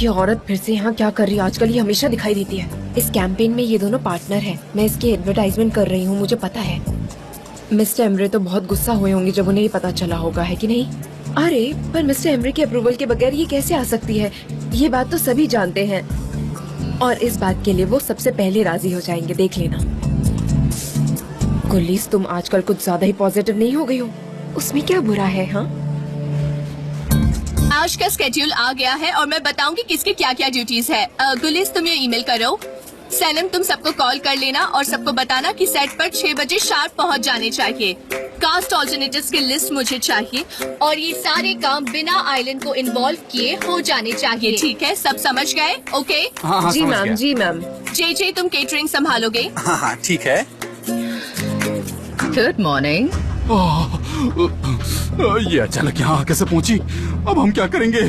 ये औरत फिर से यहाँ क्या कर रही है? आजकल ये हमेशा दिखाई देती है। इस कैंपेन में ये दोनों पार्टनर हैं। मैं इसकी एडवर्टाइजमेंट कर रही हूँ, मुझे पता है। मिस्टर एमरे तो बहुत गुस्सा हुए होंगे जब उन्हें ये पता चला होगा, है कि नहीं? अरे पर मिस्टर एमरे के अप्रूवल के बगैर ये कैसे आ सकती है? ये बात तो सभी जानते हैं और इस बात के लिए वो सबसे पहले राजी हो जाएंगे, देख लेना। गुल्लीस, तुम आजकल कुछ ज्यादा ही पॉजिटिव नहीं हो गई हो? उसमें क्या बुरा है? हाँ, आज का स्केड्यूल आ गया है और मैं बताऊंगी किसके क्या क्या ड्यूटीज है। गुलिस, तुम ये ईमेल करो। सनम, तुम सबको कॉल कर लेना और सबको बताना कि सेट पर 6 बजे शार्प पहुंच जाने चाहिए। कास्ट ऑल्टरनेटिव्स की लिस्ट मुझे चाहिए और ये सारे काम बिना आइलैंड को इन्वॉल्व किए हो जाने चाहिए। ठीक है, सब समझ गए? ओके? हाँ, जी मैम, जी मैम। जे तुम केटरिंग संभालोगे? हाँ, ठीक है। Good morning. ये अचानक यहाँ कैसे पहुँची? अब हम क्या करेंगे?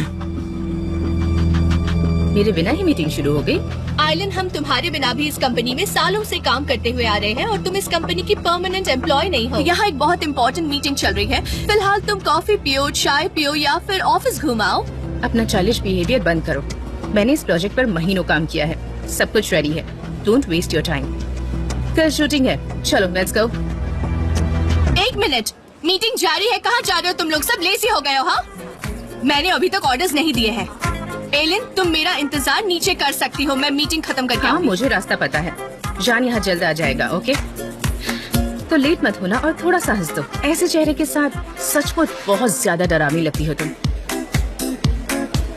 मेरे बिना ही मीटिंग शुरू हो गई। आइलैंड, हम तुम्हारे बिना भी इस कंपनी में सालों से काम करते हुए आ रहे हैं और तुम इस कंपनी की परमानेंट एम्प्लॉय नहीं हो। यहाँ एक बहुत इंपॉर्टेंट मीटिंग चल रही है। फिलहाल तुम कॉफी पियो, चाय पियो या फिर ऑफिस घुमाओ। अपना चाइल्डिश बिहेवियर बंद करो। मैंने इस प्रोजेक्ट पर महीनों काम किया है, सब कुछ रेडी है। Don't waste your time. कल शूटिंग है, चलो लेट्स गो। 1 मिनट, मीटिंग जारी है। कहाँ जा रहे हो तुम लोग? सब लेजी हो गए हो? हाँ, मैंने अभी तक ऑर्डर्स नहीं दिए हैं। एलिन, तुम मेरा इंतजार नीचे कर सकती हो, मैं मीटिंग खत्म करके हाँ, आऊंगी। मुझे रास्ता पता है। जान यहाँ जल्द आ जाएगा, ओके? तो लेट मत होना और थोड़ा सा हंस दो। ऐसे चेहरे के साथ सचमुच बहुत ज्यादा डरावनी लगती हो तुम।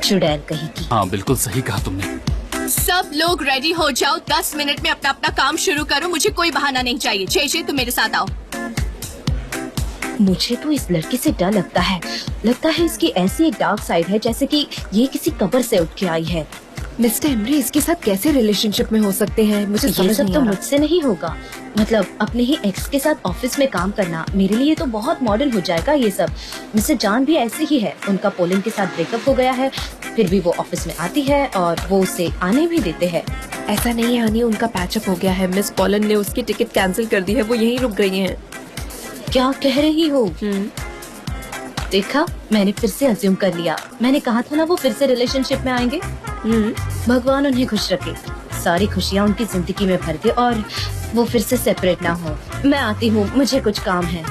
चुड़ैल कहीं की। हाँ, बिल्कुल सही कहा तुमने। सब लोग रेडी हो जाओ। 10 मिनट में अपना अपना काम शुरू करो। मुझे कोई बहाना नहीं चाहिए। जे तुम मेरे साथ आओ। मुझे तो इस लड़की से डर लगता है इसकी ऐसी एक डार्क साइड है जैसे कि ये किसी कब्र से उठ के आई है। मिस्टर एमरे इसके साथ कैसे रिलेशनशिप में हो सकते हैं? मुझे ये समझ सब नहीं तो आ रहा। मुझसे नहीं होगा। मतलब अपने ही एक्स के साथ ऑफिस में काम करना मेरे लिए तो बहुत मॉडर्न हो जाएगा ये सब। मिस्टर जान भी ऐसे ही है। उनका पोलन के साथ ब्रेकअप हो गया है, फिर भी वो ऑफिस में आती है और वो उसे आने भी देते हैं। ऐसा नहीं है हनी, उनका पैचअप हो गया है। मिस पॉलन ने उसकी टिकट कैंसिल कर दी है, वो यहीं रुक गई हैं। क्या कह रही हो? देखा, मैंने फिर से अज्यूम कर लिया। मैंने कहा था ना वो फिर से रिलेशनशिप में आएंगे। भगवान उन्हें खुश रखे, सारी खुशियाँ उनकी जिंदगी में भर दे और वो फिर से सेपरेट ना हो। मैं आती हूँ, मुझे कुछ काम है।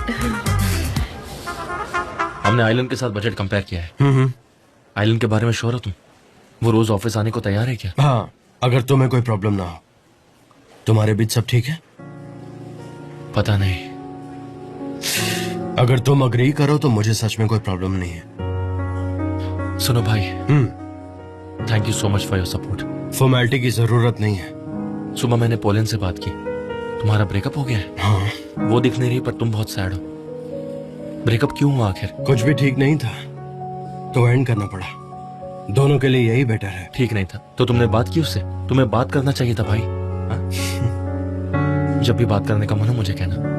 हमने आइलैंड के साथ बजट कंपेयर किया है। आइलैंड के बारे में श्योर हो तुम? वो रोज ऑफिस आने को तैयार है क्या? हाँ, अगर तुम्हें कोई प्रॉब्लम ना हो। तुम्हारे बीच सब ठीक है? पता नहीं। अगर तुम अग्री करो तो मुझे सच में कोई प्रॉब्लम नहीं है। सुनो भाई, thank you so much for your support. Formality की जरूरत नहीं है। सुबह मैंने पोलन से बात की, तुम्हारा ब्रेकअप हो गया है। हाँ। वो दिख नहीं रही पर तुम बहुत सैड हो। ब्रेकअप क्यों हुआ आखिर? कुछ भी ठीक नहीं था तो एंड करना पड़ा। दोनोदोनों के लिए यही बेटर है। ठीक नहीं था तो तुमने बात की उससे? तुम्हें बात करना चाहिए था भाई। जब भी बात करने का मन हो मुझे कहना।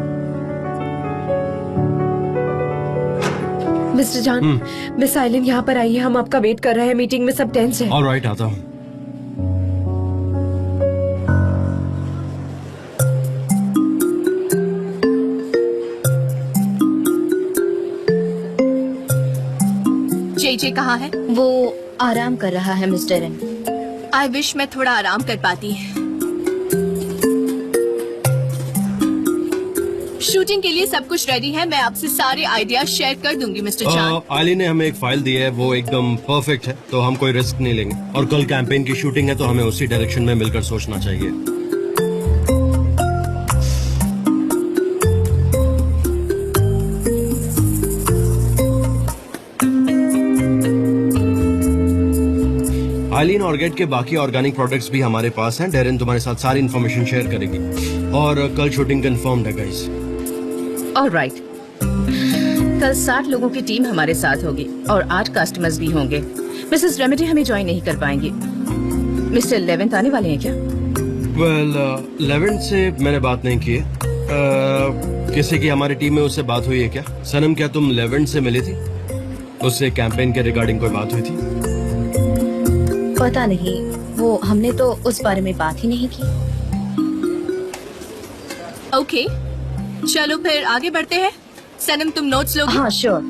मिस्टर जान, मिस आइलैंड यहाँ पर आई है, हम आपका वेट कर रहे हैं। मीटिंग में सब टेंस है। ऑलराइट, आता हूँ। जे कहाँ है? वो आराम कर रहा है मिस्टर एन। आई विश मैं थोड़ा आराम कर पाती। शूटिंग के लिए सब कुछ रेडी है। मैं आपसे सारे आइडियाज शेयर कर दूंगी मिस्टर जान। आली ने हमें एक फाइल दी है, वो एकदम परफेक्ट है, तो हम कोई रिस्क नहीं लेंगे। और कल कैंपेन की शूटिंग है तो हमें उसी डायरेक्शन में मिलकर सोचना चाहिए। आइलिन ऑर्गेट के बाकी ऑर्गेनिक प्रोडक्ट्स भी हमारे पास हैं। डेरिन तुम्हारे साथ सारी इन्फॉर्मेशन शेयर करेगी और कल शूटिंग कंफर्म्ड है गाइस। ऑलराइट, कल 60 लोगों की टीम हमारे साथ होगी और 8 कस्टमर्स भी होंगे। मिसेस रेमेडी हमें ज्वाइन नहीं कर पाएंगी। मिस्टर लेवेंथ आने वाले हैं क्या? वेल, लेवेंथ से मैंने बात नहीं की है। किसी की हमारी टीम में उससे बात हुई है क्या? सनम, क्या तुम लेवेंथ से मिली थी? उससे कैंपेन के रिगार्डिंग कोई बात हुई थी? पता नहीं, वो हमने तो उस बारे में बात ही नहीं की। ओके, चलो फिर आगे बढ़ते हैं। सनम, तुम नोट्स लोगे? हाँ, श्योर।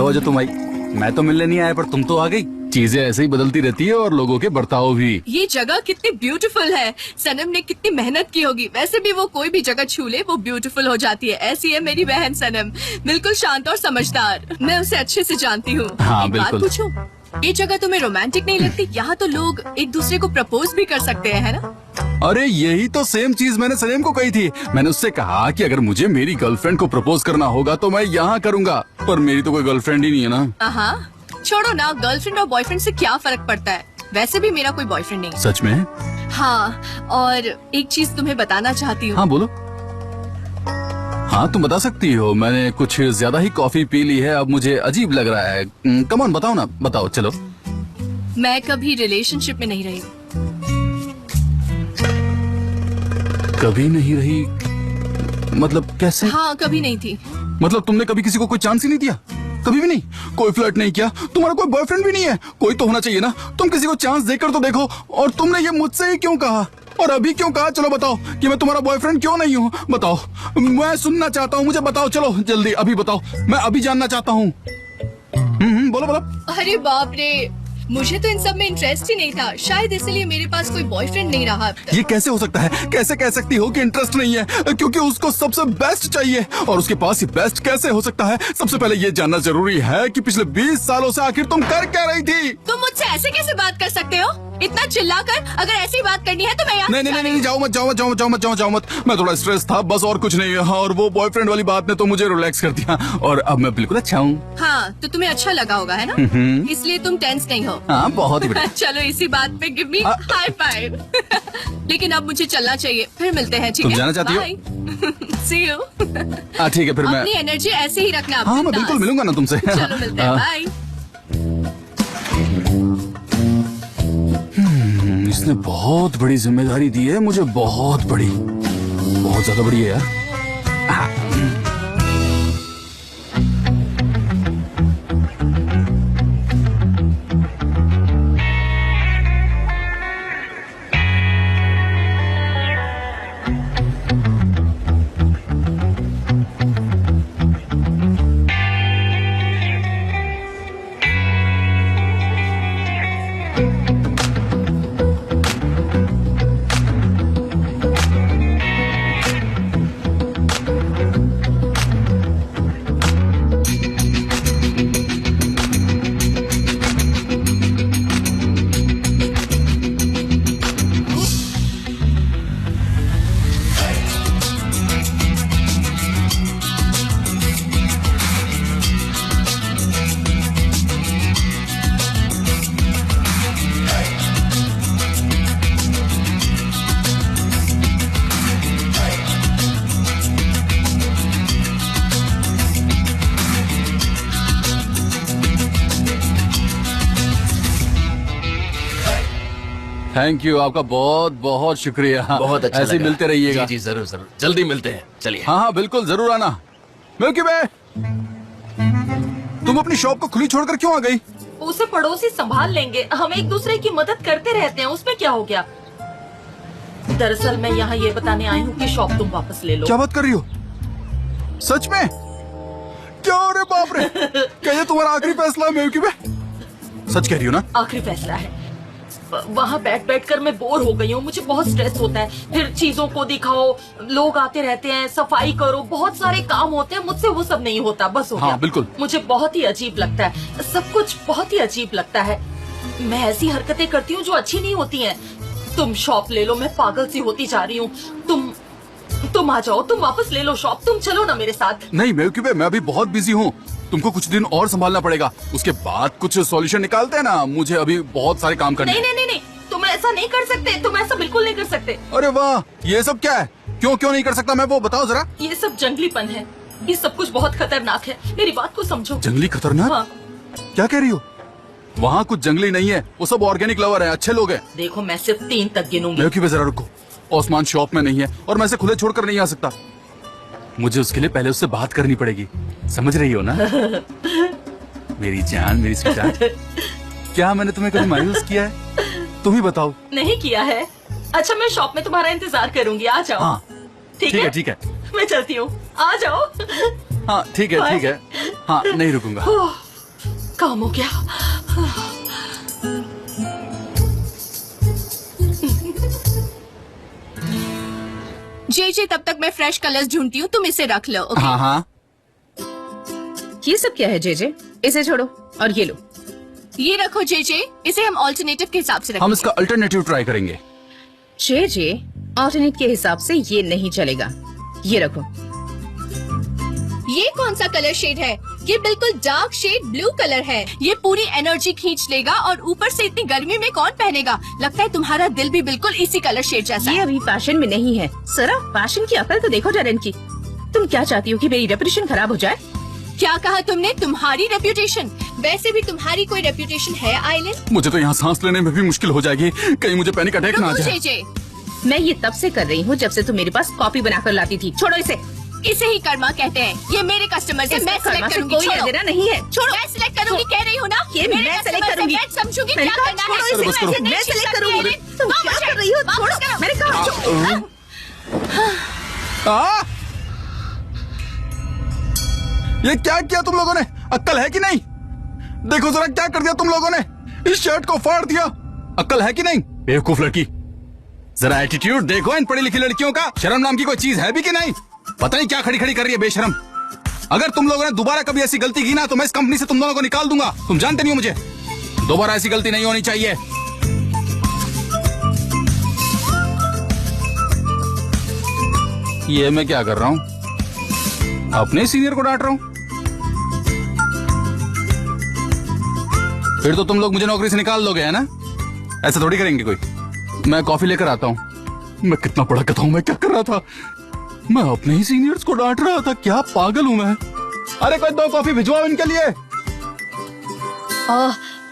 वजह तुम आई। मैं तो मिलने नहीं आया पर तुम तो आ गई। चीजें ऐसे ही बदलती रहती है और लोगों के बर्ताव भी। ये जगह कितनी ब्यूटीफुल है। सनम ने कितनी मेहनत की होगी। वैसे भी वो कोई भी जगह छू ले वो ब्यूटीफुल हो जाती है। ऐसी है मेरी बहन सनम, बिल्कुल शांत और समझदार। मैं उसे अच्छे से जानती हूँ। हाँ, एक बात बिल्कुल। पूछूं? ये जगह तुम्हें रोमांटिक नहीं लगती? यहाँ तो लोग एक दूसरे को प्रपोज भी कर सकते हैं, है ना? अरे यही तो सेम चीज मैंने सलीम को कही थी। मैंने उससे कहा कि अगर मुझे मेरी गर्लफ्रेंड को प्रपोज करना होगा तो मैं यहाँ करूँगा, पर मेरी तो कोई गर्लफ्रेंड ही नहीं है ना। हाँ, छोड़ो ना, गर्लफ्रेंड और बॉयफ्रेंड से क्या फर्क पड़ता है। वैसे भी मेरा कोई बॉयफ्रेंड नहीं। सच में? हाँ, और एक चीज तुम्हें बताना चाहती हूँ। हाँ बोलो। हाँ तुम बता सकती हो। मैंने कुछ ज्यादा ही कॉफी पी ली है, अब मुझे अजीब लग रहा है। कम ऑन बताओ ना, बताओ चलो। मैं कभी रिलेशनशिप में नहीं रही। कभी नहीं रही? मतलब कैसे? हाँ, कभी नहीं थी। मतलब तुमने कभी किसी को कोई चांस ही नहीं दिया? कभी भी नहीं? कोई फ्लर्ट नहीं किया? तुम्हारा कोई बॉयफ्रेंड भी नहीं है? कोई तो होना चाहिए ना। तुम किसी को चांस देकर तो देखो। और तुमने ये मुझसे ही क्यों कहा? और अभी क्यों कहा? चलो बताओ कि मैं तुम्हारा बॉयफ्रेंड क्यों नहीं हूँ। बताओ, मैं सुनना चाहता हूँ। मुझे बताओ, चलो जल्दी अभी बताओ। मैं अभी जानना चाहता हूँ। बोलो बोलो। अरे बाप रे, मुझे तो इन सब में इंटरेस्ट ही नहीं था। शायद इसलिए मेरे पास कोई बॉयफ्रेंड नहीं रहा अब तक। ये कैसे हो सकता है? कैसे कह सकती हो कि इंटरेस्ट नहीं है? क्योंकि उसको सबसे बेस्ट चाहिए। और उसके पास ये बेस्ट कैसे हो सकता है? सबसे पहले ये जानना जरूरी है कि पिछले 20 सालों से आखिर तुम कर क्या रही थी? तुम मुझसे ऐसे कैसे बात कर सकते हो? इतना चिल्लाकर? अगर ऐसी बात करनी है तो मैं यहाँ नहीं, जाओ मत। मैं थोड़ा स्ट्रेस था बस, और कुछ नहीं है। और वो बॉयफ्रेंड वाली बात ने तो मुझे रिलैक्स कर दिया और अब मैं बिल्कुल अच्छा हूँ। हाँ, तो तुम्हें अच्छा लगा होगा, है ना? इसलिए तुम टेंस नहीं हो। हाँ, बहुत ही बढ़िया। चलो इसी बात पे गिव मी हाई फाइव। लेकिन अब मुझे चलना चाहिए, फिर मिलते हैं, ठीक है? तुम जाना चाहती हो? सी यू। हाँ ठीक है, फिर मैं। अपनी एनर्जी ऐसे ही रखना। हाँ मैं बिल्कुल मिलूंगा ना तुमसे। चलो मिलते हैं, बाय। इसने बहुत बड़ी जिम्मेदारी दी है मुझे, बहुत बड़ी, बहुत ज्यादा बड़ी है यार। थैंक यू, आपका बहुत बहुत शुक्रिया। बहुत अच्छा ऐसे ही लगा। मिलते रहिएगा। जी जरूर जरूर, जल्दी मिलते हैं। चलिए। हाँ हाँ बिल्कुल, जरूर आना। मिल्की वे, तुम अपनी शॉप को खुली छोड़कर क्यों आ गई? उसे पड़ोसी संभाल लेंगे, हम एक दूसरे की मदद करते रहते हैं, उसमें क्या हो गया? दरअसल मैं यहाँ ये बताने आई हूँ कि शॉप तुम वापस ले लो। क्या बात कर रही हो? सच में? क्या? अरे बाप रे, क्या ये तुम्हारा आखिरी फैसला है मिल्की वे? सच कह रही हो ना? आखिरी फैसला है। वहाँ बैठ बैठ कर मैं बोर हो गई हूँ, मुझे बहुत स्ट्रेस होता है। फिर चीजों को दिखाओ, लोग आते रहते हैं, सफाई करो, बहुत सारे काम होते हैं, मुझसे वो सब नहीं होता। बस हो गया। हाँ, बिल्कुल। मुझे बहुत ही अजीब लगता है, सब कुछ बहुत ही अजीब लगता है। मैं ऐसी हरकतें करती हूँ जो अच्छी नहीं होती हैं। तुम शॉप ले लो, मैं पागल सी होती जा रही हूँ। तुम आ जाओ, तुम वापस ले लो शॉप, तुम चलो ना मेरे साथ। नहीं मिल्की वे, मैं अभी बहुत बिजी हूँ। तुमको कुछ दिन और संभालना पड़ेगा, उसके बाद कुछ सॉल्यूशन निकालते हैं ना। मुझे अभी बहुत सारे काम करने हैं। नहीं, तुम ऐसा नहीं कर सकते, तुम ऐसा बिल्कुल नहीं कर सकते। अरे वाह, ये सब क्या है? क्यों नहीं कर सकता मैं, वो बताओ जरा। ये सब जंगलीपन है, ये सब कुछ बहुत खतरनाक है, मेरी बात को समझो। जंगली खतरनाक? हाँ। क्या कह रही हो? वहाँ कुछ जंगली नहीं है, वो सब ऑर्गेनिक लवर है, अच्छे लोग हैं। देखो मैं सिर्फ 3 तक गिनूंगी। मिल्की वे जरा रुको, ओस्मान शॉप में नहीं है और मैं इसे खुले छोड़कर नहीं आ सकता। मुझे उसके लिए पहले उससे बात करनी पड़ेगी, समझ रही हो ना? मेरी जान, मेरी स्वीटहार्ट, क्या मैंने तुम्हें कभी मायूस किया है? तुम ही बताओ। नहीं किया है। अच्छा मैं शॉप में तुम्हारा इंतजार करूंगी, आ जाओ। हाँ ठीक है, ठीक है। मैं चलती हूँ, आ जाओ। हाँ ठीक है, ठीक है। हाँ नहीं रुकूंगा। काम हो गया। जे तब तक मैं फ्रेश कलर्स ढूंढती हूँ, तुम इसे रख लो। ओके? हाँ हाँ ये सब क्या है जे? इसे छोड़ो और ये लो। ये रखो जे, इसे हम ऑल्टरनेटिव के हिसाब से हम रखेंगे। इसका अल्टरनेटिव ट्राई करेंगे। जे ऑल्टरनेट के हिसाब से ये नहीं चलेगा। ये रखो। ये कौन सा कलर शेड है? ये बिल्कुल डार्क शेड ब्लू कलर है। ये पूरी एनर्जी खींच लेगा और ऊपर से इतनी गर्मी में कौन पहनेगा? लगता है तुम्हारा दिल भी बिल्कुल इसी कलर शेड जैसा ये है। अभी फैशन में नहीं है। सरा फैशन की अकल तो देखो जरन की। तुम क्या चाहती हो कि मेरी रेपुटेशन खराब हो जाए? क्या कहा तुमने? तुम्हारी रेप्यूटेशन? वैसे भी तुम्हारी कोई रेप्यूटेशन है आइलिन? मुझे तो यहाँ सांस लेने में भी मुश्किल हो जाएगी, कहीं मुझे पैनिक अटैक ना आ जाए। जे, मैं ये तब से कर रही हूँ जब से तुम मेरे पास कॉपी बनाकर लाती थी। छोड़ो इसे। इसे ही कर्मा कहते हैं। ये मेरे कस्टमर है, मैं इसमें कर्मा सिलेक्ट से करूंगी। कोई छोड़ो। लेना नहीं है। छोड़ो। मैं सिलेक्ट करूंगी कह रही हूँ ना। ये मेरे मैं customer select से करूंगी। मैं समझूंगी मैंने क्या कहा करना छोड़ो है। इसे। बस करो। मैं select करूंगी। तुम क्या कर रही हो? छोड़ो। मैंने कहा छोड़ो। ये क्या किया तुम लोगों ने? अक्ल है कि नहीं? देखो जरा क्या कर दिया तुम लोगों ने, इस शर्ट को फाड़ दिया। अक्ल है कि नहीं? बेवकूफ लड़की। जरा एटीट्यूड देखो इन पढ़ी लिखी लड़कियों का। शर्म नाम की कोई चीज है भी कि नहीं? पता नहीं क्या खड़ी खड़ी कर रही है बेशरम। अगर तुम लोगों ने दोबारा कभी ऐसी गलती की ना तो मैं इस कंपनी से तुम दोनों को निकाल दूंगा। तुम जानते नहीं हो मुझे। दोबारा ऐसी गलती नहीं होनी चाहिए। ये मैं क्या कर रहा हूँ? अपने सीनियर को डांट रहा हूँ। फिर तो तुम लोग मुझे नौकरी से निकाल दोगे, है ना? ऐसा थोड़ी करेंगे कोई। मैं कॉफी लेकर आता हूँ। मैं कितना बड़ा कथा हूँ, मैं क्या कर रहा था? मैं अपने ही सीनियर्स को डांट रहा था। क्या पागल हूँ मैं? अरे कोई 2 कॉफी भिजवाओ इनके लिए।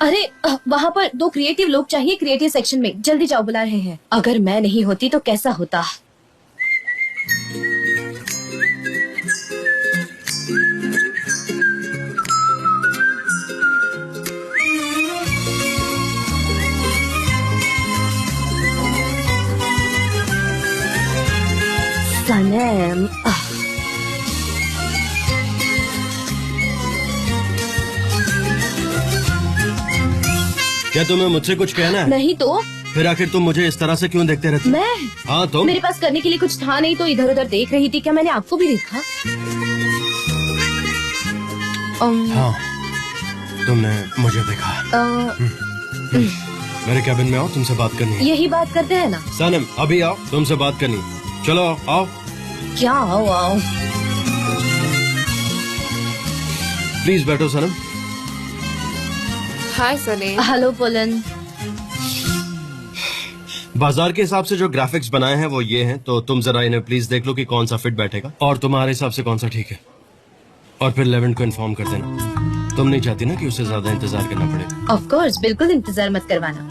अरे वहाँ पर 2 क्रिएटिव लोग चाहिए, क्रिएटिव सेक्शन में। जल्दी जाओ, बुला रहे हैं। अगर मैं नहीं होती तो कैसा होता? सनम, क्या तुम्हें मुझसे कुछ कहना है? नहीं तो फिर आखिर तुम मुझे इस तरह से क्यों देखते रहते? मैं हाँ तुम। मेरे पास करने के लिए कुछ था नहीं तो इधर उधर देख रही थी। क्या मैंने आपको भी देखा? हाँ तुमने मुझे देखा। मेरे कैबिन में आओ, तुमसे बात करनी है। यही बात करते हैं ना? सनम अभी आओ, तुमसे बात करनी। चलो आओ। क्या आओ आओ? प्लीज बैठो सनम। हाय सनी। हेलो पुलन। बाजार के हिसाब से जो ग्राफिक्स बनाए हैं वो ये हैं, तो तुम जरा इन्हें प्लीज देख लो कि कौन सा फिट बैठेगा और तुम्हारे हिसाब से कौन सा ठीक है। और फिर लेवेंट को इन्फॉर्म कर देना। तुम नहीं चाहती ना कि उसे ज्यादा इंतजार करना पड़े। ऑफ कोर्स, बिल्कुल इंतजार मत करवाना।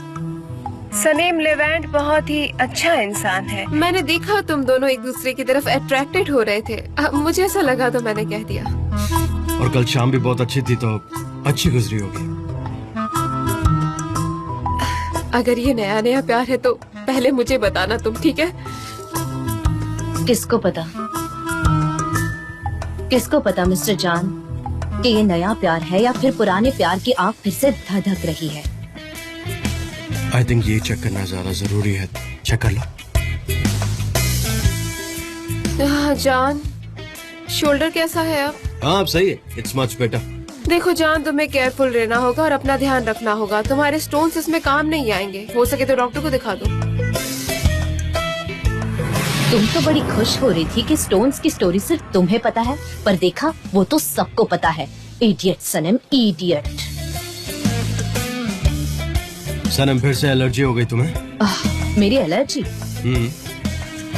सनीम लेवेंट बहुत ही अच्छा इंसान है। मैंने देखा तुम दोनों एक दूसरे की तरफ अट्रैक्टेड हो रहे थे। मुझे ऐसा लगा तो मैंने कह दिया। और कल शाम भी बहुत अच्छी थी, तो अच्छी गुजरी होगी। अगर ये नया नया प्यार है तो पहले मुझे बताना तुम, ठीक है? किसको पता? किसको पता मिस्टर जान कि ये नया प्यार है या फिर पुराने प्यार की आग फिर से धधक रही है। आई थिंक ये चेक करना ज्यादा जरूरी है। चेक कर लो। जान, शोल्डर कैसा है अब? हाँ अब सही है। It's much better. देखो जान, तुम्हें केयरफुल रहना होगा और अपना ध्यान रखना होगा। तुम्हारे स्टोन्स इसमें काम नहीं आएंगे। हो सके तो डॉक्टर को दिखा दो। तुम तो बड़ी खुश हो रही थी कि स्टोन्स की स्टोरी सिर्फ तुम्हें पता है, पर देखा वो तो सबको पता है। इडियट सनम, इडियट। सनम फिर से एलर्जी हो गई तुम्हें? मेरी एलर्जी?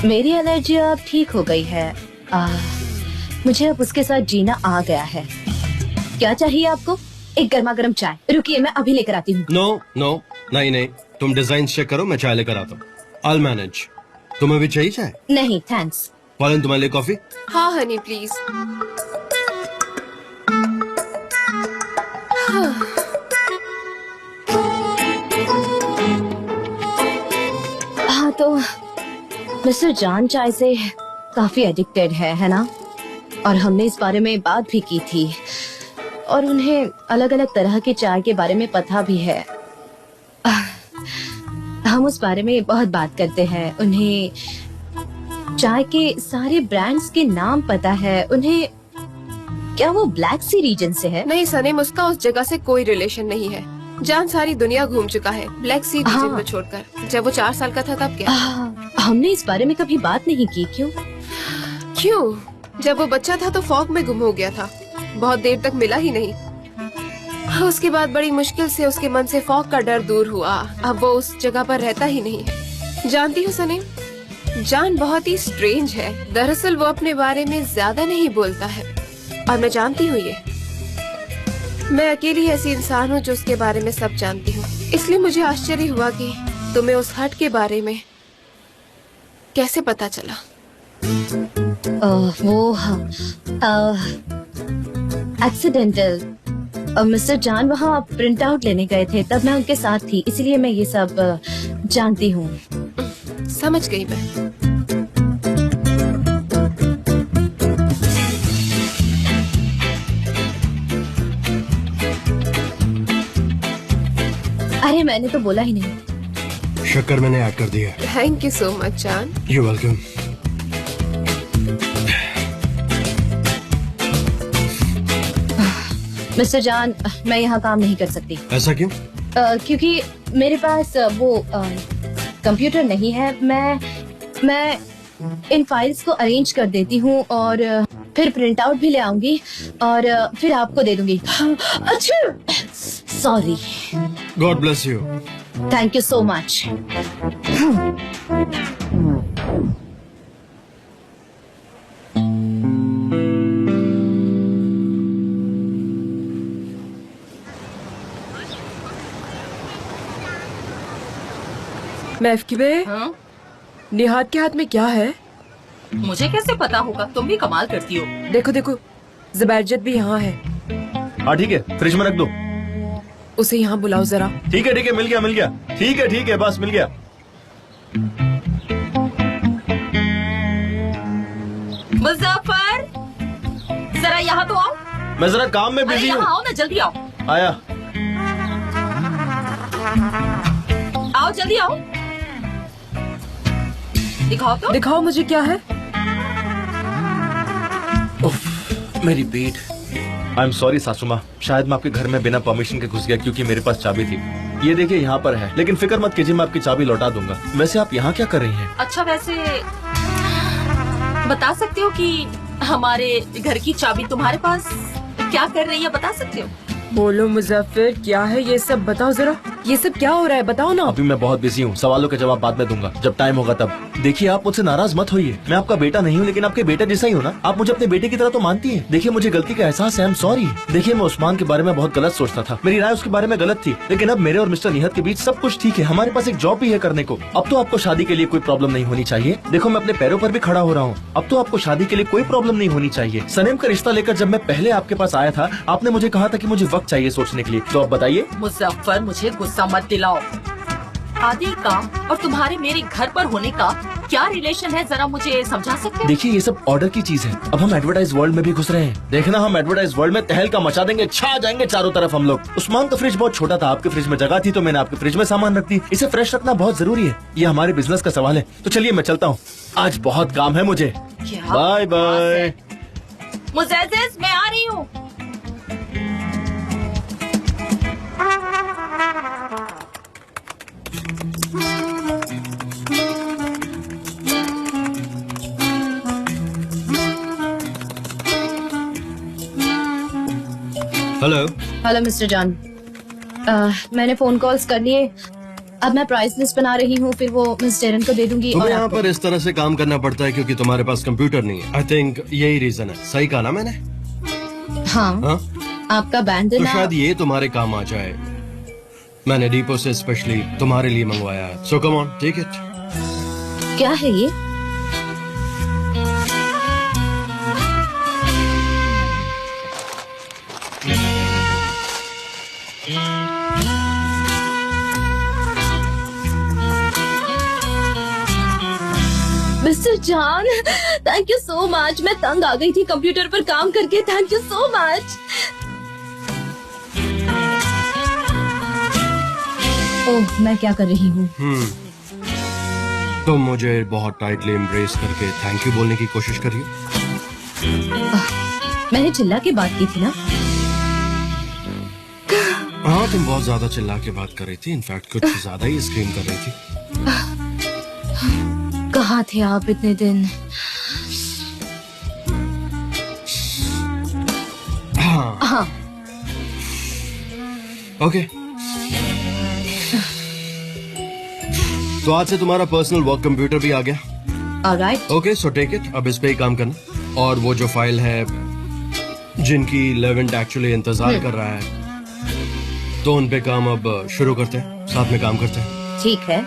मेरी एलर्जी अब ठीक हो गई है। मुझे अब उसके साथ जीना आ गया है। क्या चाहिए आपको? एक गर्मा गर्म चाय। रुकिए, मैं अभी लेकर आती हूँ। नो नो, नहीं नहीं, तुम डिजाइन चेक करो, मैं चाय लेकर आता हूँ। I'll manage। तुम्हें भी चाहिए चाय? नहीं थैंक्स। पॉलन तुम्हारे लिए कॉफी? हाँ हनी प्लीज। हाँ तो मिस्टर जान चाय से काफी एडिक्टेड है ना? और हमने इस बारे में बात भी की थी। और उन्हें अलग अलग तरह के चाय के बारे में पता भी है। हम उस बारे में बहुत बात करते हैं। उन्हें चाय के सारे ब्रांड्स के नाम पता है। उन्हें, क्या वो ब्लैक सी रीजन से है? नहीं सनीम, उसका उस जगह से कोई रिलेशन नहीं है। जान सारी दुनिया घूम चुका है ब्लैक सी रीजन को छोड़कर। जब वो 4 साल का था तब क्या? हमने इस बारे में कभी बात नहीं की। क्यों? जब वो बच्चा था तो फॉग में गुम हो गया था, बहुत देर तक मिला ही नहीं। उसके बाद बड़ी मुश्किल से उसके मन से फॉग का डर दूर हुआ। अब वो उस जगह पर रहता ही नहीं है। जानती हो सनीम, जान बहुत ही स्ट्रेंज है। दरअसल वो अपने बारे में ज्यादा नहीं बोलता है और मैं जानती हूँ ये। मैं अकेली ऐसी इंसान हूँ जो उसके बारे में सब जानती हूँ। इसलिए मुझे आश्चर्य हुआ कि तुम्हें उस हट के बारे में कैसे पता चला। एक्सीडेंटल। मिस्टर जान वहाँ प्रिंट आउट लेने गए थे, तब मैं उनके साथ थी, इसलिए मैं ये सब जानती हूँ। समझ गई मैं। अरे मैंने तो बोला ही नहीं। शक्कर मैंने ऐड कर दिया। थैंक यू सो मच जान। You welcome. मिस्टर जान, मैं यहाँ काम नहीं कर सकती। ऐसा क्यों? क्योंकि मेरे पास वो कंप्यूटर नहीं है। मैं इन फाइल्स को अरेंज कर देती हूँ और फिर प्रिंट आउट भी ले आऊंगी और फिर आपको दे दूंगी। अच्छा, sorry. God bless you. Thank you so much. महफिबे, निहाद के हाथ में क्या है? मुझे कैसे पता होगा? तुम भी कमाल करती हो। देखो देखो, ज़बैरजद भी यहाँ है। हाँ ठीक है, फ्रिज में रख दो। उसे यहाँ बुलाओ जरा। ठीक है, मिल गया। ठीक है, बस मिल गया। मुजफ्फर, जरा यहाँ तो आओ। मैं जरा काम में बिजी हूँ। आओ ना, जल्दी आओ। आया। आओ जल्दी आओ। दिखाओ मुझे क्या है। मेरी पीठ। आई एम सॉरी सासू माँ, शायद मैं आपके घर में बिना परमिशन के घुस गया क्योंकि मेरे पास चाबी थी। ये देखिए यहाँ पर है, लेकिन फिक्र मत कीजिए, मैं आपकी चाबी लौटा दूंगा। वैसे आप यहाँ क्या कर रही हैं? अच्छा, वैसे बता सकते हो कि हमारे घर की चाबी तुम्हारे पास क्या कर रही है? बता सकते हो? बोलो मुजफ्फर, क्या है ये सब? बताओ जरा, ये सब क्या हो रहा है? बताओ ना। अभी मैं बहुत बिजी हूँ, सवालों के जवाब बाद में दूंगा जब टाइम होगा तब। देखिए, आप मुझसे नाराज मत होइए, मैं आपका बेटा नहीं हूँ, लेकिन आपके बेटे जैसा ही हूँ ना। आप मुझे अपने बेटे की तरह तो मानती हैं। देखिए, मुझे गलती का एहसास है, आई एम सॉरी। देखिए, मैं उस्मान के बारे में बहुत गलत सोचता था, मेरी राय उसके बारे में गलत थी, लेकिन अब मेरे और मिस्टर निहत के बीच सब कुछ ठीक है। हमारे पास एक जॉब भी है करने को। अब तो आपको शादी के लिए कोई प्रॉब्लम नहीं होनी चाहिए। देखो, मैं अपने पैरों पर भी खड़ा हो रहा हूँ। अब तो आपको शादी के लिए कोई प्रॉब्लम नहीं होनी चाहिए। सनीम का रिश्ता लेकर जब मैं पहले आपके पास आया था, आपने मुझे कहा था कि मुझे वक्त चाहिए सोचने के लिए। तो अब बताइए। मुजफ्फर, मुझे गुस्सा मत दिलाओ। आदि का और तुम्हारे मेरे घर पर होने का क्या रिलेशन है, जरा मुझे समझा सकते हो? देखिए, ये सब ऑर्डर की चीज है। अब हम एडवर्टाइज वर्ल्ड में भी घुस रहे हैं। देखना, हम एडवर्टाइज वर्ल्ड में तहलका मचा देंगे, छा जाएंगे चारों तरफ हम लोग। उस्मान का फ्रिज बहुत छोटा था, आपके फ्रिज में जगह थी तो मैंने आपके फ्रिज में सामान रख दी। इसे फ्रेश रखना बहुत जरूरी है, ये हमारे बिजनेस का सवाल है। तो चलिए, मैं चलता हूँ, आज बहुत काम है मुझे। Bye bye. मुज़ज़्ज़, मैं आ रही हूँ। हेलो मिस्टर जॉन, मैंने फोन कॉल्स कर लिए। अब मैं प्राइस लिस्ट बना रही हूँ, फिर वो मिस डेरन को दे दूंगी। तुम्हें और यहाँ पर इस तरह से काम करना पड़ता है क्योंकि तुम्हारे पास कंप्यूटर नहीं है। आई थिंक यही रीजन है। सही कहा ना मैंने? हाँ, हाँ? आपका बैंड तो देना। शायद ये तुम्हारे काम आ जाए। मैंने डिपो से स्पेशली तुम्हारे लिए मंगवाया है। So come on, take it. क्या है ये? Mister John, thank you so much. मैं तंग आ गई थी कंप्यूटर पर काम करके। Thank you so much. Oh, मैं क्या कर रही हूँ? तुम मुझे बहुत टाइटली एम्ब्रेस करके थैंक यू बोलने की कोशिश कर रही हो। मैंने चिल्ला के बात की थी ना। हाँ, तुम बहुत ज्यादा चिल्ला के बात कर रही थी। इनफैक्ट कुछ ज्यादा ही स्क्रीम कर रही थी। कहाँ थे आप इतने दिन? हाँ। ओके, तो आज से तुम्हारा पर्सनल वर्क कंप्यूटर भी आ गया। Alright. Okay, so take it. अब इस पे ही काम करना। और वो जो फाइल है जिनकी लेवेंट एक्चुअली इंतजार कर रहा है, तो उन पे काम अब शुरू करते हैं, साथ में काम करते हैं। ठीक है।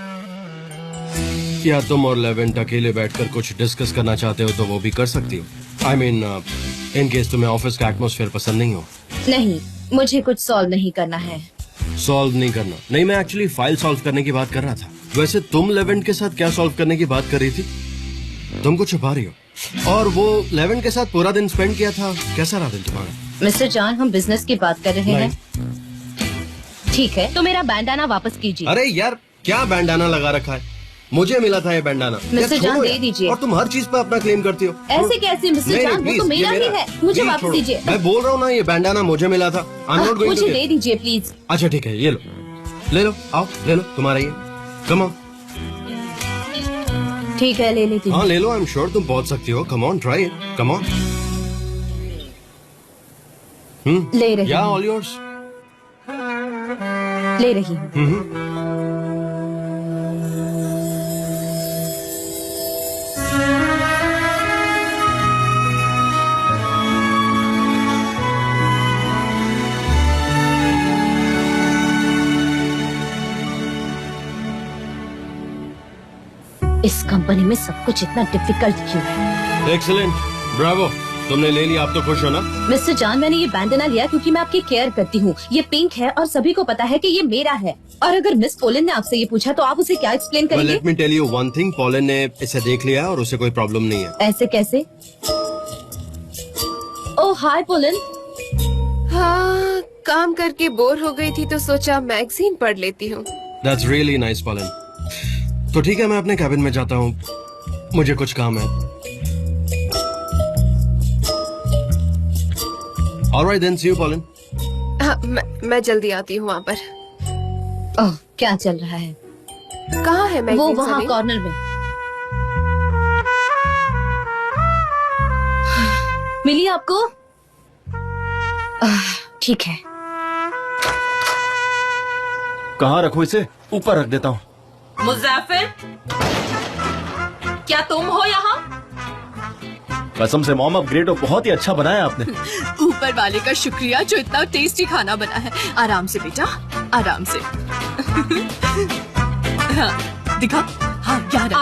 या तुम और लेवेंट अकेले बैठकर कुछ डिस्कस करना चाहते हो तो वो भी कर सकती हो। आई मीन, इन केस तुम्हें ऑफिस का एटमॉस्फेयर पसंद नहीं हो। नहीं, मुझे कुछ सॉल्व नहीं करना है। सॉल्व नहीं करना? नहीं, मैं एक्चुअली फाइल सॉल्व करने की बात कर रहा था। वैसे तुम लेवेंट के साथ क्या सॉल्व करने की बात कर रही थी? तुम कुछ छुपा रही हो। और वो लेवेंट के साथ पूरा दिन स्पेंड किया था, कैसा रहा दिन तुम्हारा? मिस्टर जान, हम बिजनेस की बात कर रहे हैं। ठीक है, तो मेरा बैंडाना वापस कीजिए। अरे यार, क्या बैंडाना लगा रखा है? मुझे मिला था ये बैंडाना। मिस्टर यार, जान, छोड़ो दे यार। दीजिए। और तुम हर चीज पे अपना क्लेम करती हो। ऐसे कैसे मिस्टर नहीं, जान, वो please, तो मेरा ये ही है। मुझे Please वापस छोड़ो। दीजिए। मैं बोल रहा हूँ ना, ये बैंडाना मुझे मिला था। I'm not going to मुझे get- दे दीजिए प्लीज। अच्छा ठीक है, ये लो, ले लो, आओ ले लो, तुम्हारा ये। Come on. ठीक है, ले लेती हाँ हूँ। ले लो, आई एम श्योर तुम पहुंच सकती हो। Come on, try it, come on. ले रही या हूँ, ऑल योर्स। ले रही हूँ। इस कंपनी में सब कुछ इतना डिफिकल्ट क्यों है? एक्सीलेंट, ब्रावो, तुमने ले लिया। आप तो खुश हो ना? मिस्टर जान, मैंने ये बैंडना लिया क्योंकि मैं आपकी केयर करती हूँ। ये पिंक है और सभी को पता है कि ये मेरा है। और अगर मिस पोलन ने आपसे ये पूछा तो आप उसे क्या एक्सप्लेन करेंगे? Let me tell you one thing, पॉलन ने इसे देख लिया और उसे कोई प्रॉब्लम नहीं है। ऐसे कैसे? ओह हाय पोलन। हाँ, काम करके बोर हो गई थी तो सोचा मैगजीन पढ़ लेती हूँ। That's really nice pollen. तो ठीक है, मैं अपने कैबिन में जाता हूँ, मुझे कुछ काम है। ऑलराइट देन, सी यू पॉलन। हाँ, मैं जल्दी आती हूँ वहाँ पर। ओह, क्या चल रहा है? कहाँ है वो मैगजीन? वहाँ सनी? कॉर्नर में। मिली आपको? ठीक है। कहाँ रखूं इसे? ऊपर रख देता हूँ। मुज़ाफिर, क्या तुम हो यहाँ? कसम से मॉम, अपग्रेड तो बहुत ही अच्छा बनाया आपने। ऊपर वाले का शुक्रिया जो इतना टेस्टी खाना बना है। आराम से बेटा, आराम से। हाँ, दिखा। हाँ, यार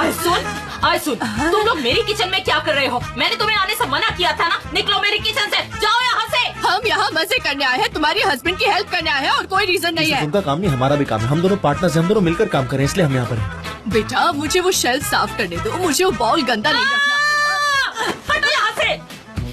आय सुन, तुम लोग मेरी किचन में क्या कर रहे हो? मैंने तुम्हें आने से मना किया था ना। निकलो मेरी किचन से, जाओ यहाँ से। हम यहाँ मजे करने आए हैं, तुम्हारी हस्बैंड की हेल्प करने आए हैं और कोई रीजन नहीं है। उनका काम नहीं, हमारा भी काम है। हम दोनों पार्टनर्स हैं, हम दोनों मिलकर काम करें, इसलिए हम यहाँ पर हैं। बेटा, मुझे वो शेल्फ साफ करने दो, मुझे वो बाउल गंदा नहीं रखना। हटो यहाँ से।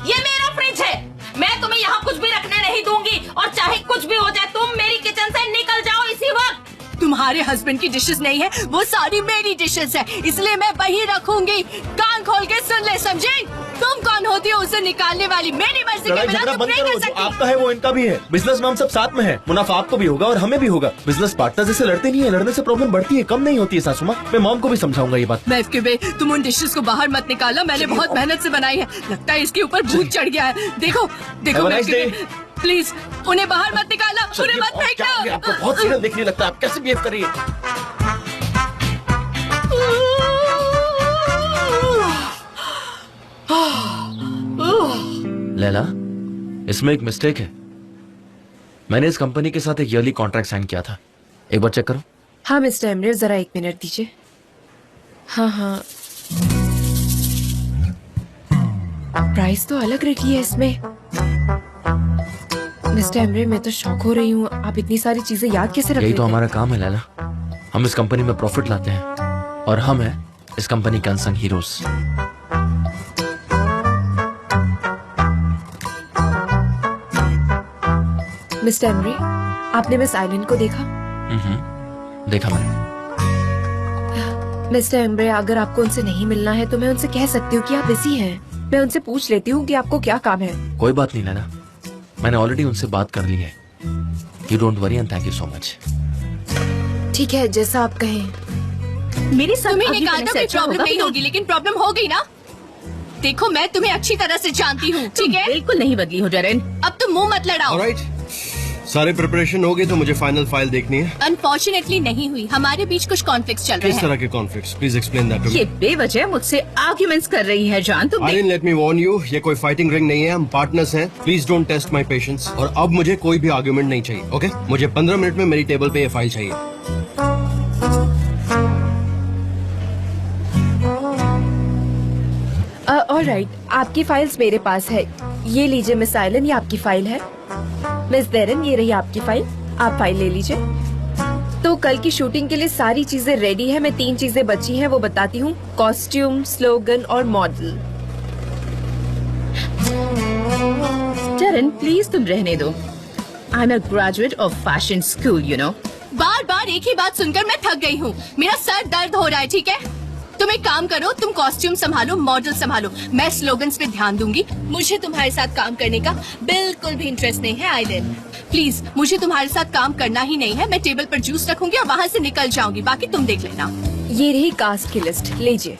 ये मेरा फ्रिज है, मैं तुम्हें यहाँ कुछ भी रखने नहीं दूंगी। और चाहे कुछ भी हो जाए, तुम मेरी किचन से निकल जाओ इसी वक्त। तुम्हारे हस्बैंड की डिशेस नहीं है, वो सारी मेरी डिशेस है, इसलिए मैं वही रखूंगी। कान खोल के सुन ले, समझे? तुम कौन होती हो उसे निकालने वाली? मेरी मर्जी के लड़ाई बिना झगड़ा तुम बंद नहीं करो, कर जो सकती। आपका है वो इनका भी है। बिजनेस में हम सब साथ में हैं। मुनाफा आपको भी होगा और हमें भी होगा। बिजनेस पार्टनर जैसे लड़ते नहीं है, लड़ने से प्रॉब्लम बढ़ती है, कम नहीं होती है। सासू माँ, मैं मॉम को भी समझाऊंगा ये बात। महफिबे, तुम उन डिशेस को बाहर मत निकालना, मैंने बहुत मेहनत से बनाई है। लगता है इसके ऊपर भूत चढ़ गया है। देखो देखो Have a nice महफिबे, day. Please उन्हें बाहर मत निकालना, उन्हें मत फेंकना। आपको बहुत सीरियल देखने लगता है, आप कैसे बिहेव कर रही है? लैला, इसमें एक मिस्टेक है। मैंने इस कंपनी के साथ एक ईयरली कॉन्ट्रैक्ट साइन किया था, एक बार चेक करो। हाँ मिस्टर एमरे, जरा 1 मिनट दीजिए। हाँ हाँ, प्राइस तो अलग रखी है इसमें। मिस्टर एमरे, मैं तो शॉक हो रही हूँ, आप इतनी सारी चीजें याद कैसे रख यही लेते तो हैं? हमारा काम है लैला, हम इस कंपनी में प्रॉफिट लाते हैं और हम हैं इस कंपनी के अनसंग हीरोज। मिस्टर एमरे, आपने मिस आइलैंड को देखा? देखा मैंने। मिस्टर एम्ब्रे, अगर आपको उनसे नहीं मिलना है तो मैं उनसे कह सकती हूँ कि आप बिजी हैं। मैं उनसे पूछ लेती हूँ कि आपको क्या काम है। कोई बात नहीं नैना, मैंने ऑलरेडी उनसे बात कर ली है। You don't worry and thank you so much. ठीक है, जैसा आप कहें। मेरे साथ तुम्हें आगे निकाल करने दो से कि अच्छा प्रॉब्लम होगा नहीं कि होगी, लेकिन प्रॉब्लम हो गई ना। देखो, मैं तुम्हें अच्छी तरह से जानती हूँ, तुम ठीक है? बिल्कुल नहीं बदली हो डरेन। अब तुम मुंह मत लड़ाओ। ऑलराइट, सारे प्रिपरेशन हो गई तो मुझे फाइनल फाइल देखनी है। अनफॉर्चुनेटली नहीं हुई, हमारे बीच कुछ कॉन्फ्लिक्ट्स चल रहे किस हैं। तरह के conflicts? Please explain that to me. ये बेवजह मुझसे आर्ग्यूमेंट्स कर रही है जान। तुम Aryan, let me warn you, ये कोई फाइटिंग रिंग नहीं है, हम पार्टनर्स हैं। Please don't test my patience. और अब मुझे कोई भी आर्गुमेंट नहीं चाहिए, ओके? मुझे 15 मिनट में मेरी टेबल पे ये फाइल चाहिए। ऑलराइट, आपकी फाइल्स मेरे पास है। ये लीजिए मिस आइलन, ये आपकी फाइल है। मिस देरन, ये रही आपकी फाइल, आप फाइल ले लीजिए। तो कल की शूटिंग के लिए सारी चीजें रेडी है। मैं 3 चीजें बची हैं, वो बताती हूँ। कॉस्ट्यूम, स्लोगन और मॉडल। डरेन प्लीज तुम रहने दो। I am a graduate of fashion school, you know. बार बार एक ही बात सुनकर मैं थक गई हूँ। मेरा सर दर्द हो रहा है, ठीक है? तुम एक काम करो, तुम कॉस्ट्यूम संभालो, मॉडल संभालो, मैं स्लोगन्स पे ध्यान दूंगी। मुझे तुम्हारे साथ काम करने का बिल्कुल भी इंटरेस्ट नहीं है आइलन। प्लीज, मुझे तुम्हारे साथ काम करना ही नहीं है। मैं टेबल पर जूस रखूंगी और वहाँ से निकल जाऊंगी, बाकी तुम देख लेना। ये रही कास्ट की लिस्ट, लीजिए।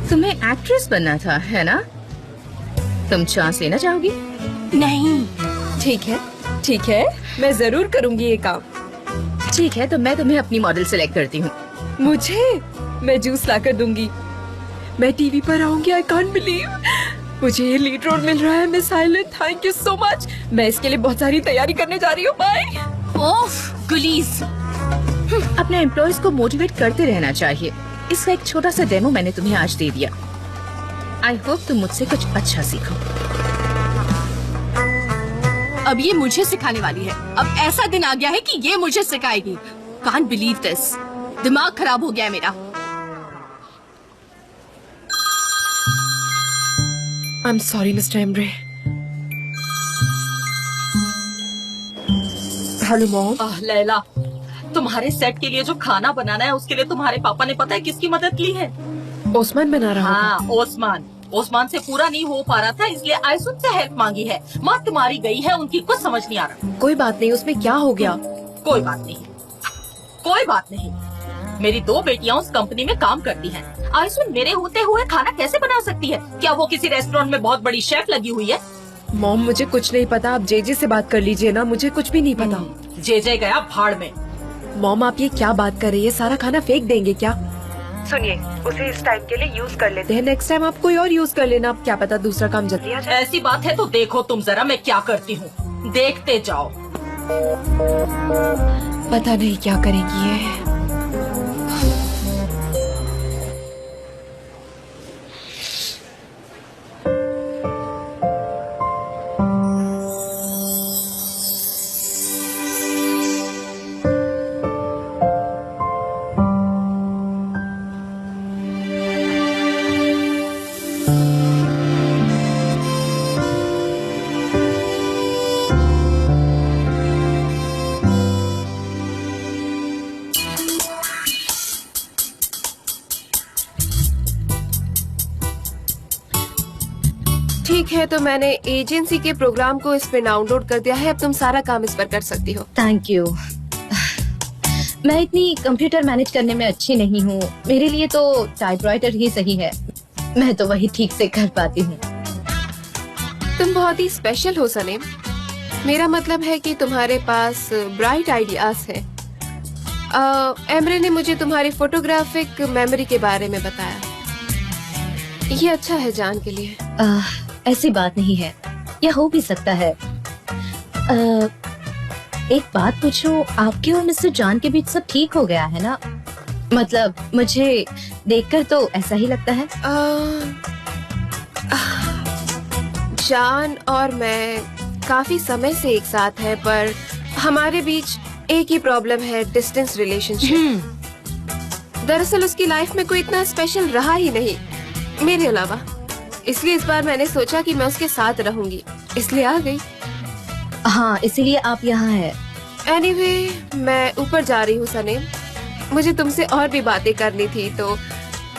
तुम्हें एक्ट्रेस बनना था, है ना? तुम चांस लेना चाहोगी? नहीं। ठीक है, ठीक है, मैं जरूर करूंगी ये काम। ठीक है, तो मैं तुम्हें अपनी मॉडल सिलेक्ट करती हूँ। मुझे? मैं जूस लाकर दूंगी। मैं टीवी पर आऊंगी। आई कांट बिलीव मुझे ये लीड रोल मिल रहा है। Miss Eileen, thank you so much. मैं इसके लिए बहुत सारी तैयारी करने जा रही हूँ। बाय। ओफ गुलीज। अपने एम्प्लॉयज को मोटिवेट करते रहना चाहिए। इसका एक छोटा सा डेमो मैंने तुम्हें आज दे दिया। आई होप तुम मुझसे कुछ अच्छा सीखो। अब ये मुझे सिखाने वाली है। अब ऐसा दिन आ गया है कि ये मुझे सिखाएगी। Can't believe this. दिमाग खराब हो गया है मेरा। I am sorry mister Embry. Hello mom. Laila, तुम्हारे सेट के लिए जो खाना बनाना है उसके लिए तुम्हारे पापा ने पता है किसकी मदद ली है? ओस्मान बना रहा होगा। हाँ, ओस्मान से पूरा नहीं हो पा रहा था, इसलिए आयसुन से हेल्प मांगी है। माँ तुम्हारी गई है, उनकी कुछ समझ नहीं आ रहा। कोई बात नहीं, उसमें क्या हो गया? कोई बात नहीं, कोई बात नहीं। मेरी 2 बेटियां उस कंपनी में काम करती हैं। आयसुन मेरे होते हुए खाना कैसे बना सकती है? क्या वो किसी रेस्टोरेंट में बहुत बड़ी शेफ लगी हुई है? मॉम, मुझे कुछ नहीं पता। आप जेजे से बात कर लीजिए ना, मुझे कुछ भी नहीं पता। जे गया भाड़ में। मॉम, आप ये क्या बात कर रही है? सारा खाना फेंक देंगे क्या? सुनिए, उसे इस टाइम के लिए यूज कर लेते हैं। नेक्स्ट टाइम आप कोई और यूज कर लेना। अब क्या पता दूसरा काम जल्दी आ जाए। ऐसी बात है तो देखो तुम जरा मैं क्या करती हूँ, देखते जाओ। पता नहीं क्या करेंगी ये। ठीक है, तो मैंने एजेंसी के प्रोग्राम को इस पे डाउनलोड कर दिया है। अब तुम सारा काम इस पर कर सकती हो। Thank you. मैं इतनी कंप्यूटर मैनेज करने में अच्छी नहीं हूँ। मेरे लिए तो टाइपराइटर ही सही है। मैं तो वही ठीक से कर पाती हूँ। तुम बहुत ही स्पेशल हो सलीम। मेरा मतलब है कि तुम्हारे पास ब्राइट आइडियाज है। एमरे ने मुझे तुम्हारी फोटोग्राफिक मेमोरी के बारे में बताया। ये अच्छा है जान के लिए। ऐसी बात नहीं है, या हो भी सकता है। एक बात पूछूं, आपके और मिस्टर जॉन के बीच सब ठीक हो गया है ना? मतलब मुझे देखकर तो ऐसा ही लगता है। जॉन और मैं काफी समय से एक साथ हैं, पर हमारे बीच एक ही प्रॉब्लम है, डिस्टेंस रिलेशनशिप। दरअसल उसकी लाइफ में कोई इतना स्पेशल रहा ही नहीं। मेरे अलावा। इसलिए इस बार मैंने सोचा कि मैं उसके साथ रहूंगी, इसलिए आ गई। हाँ, इसीलिए आप यहाँ है। एनीवे, मैं ऊपर जा रही हूँ सनेम। मुझे तुमसे और भी बातें करनी थी, तो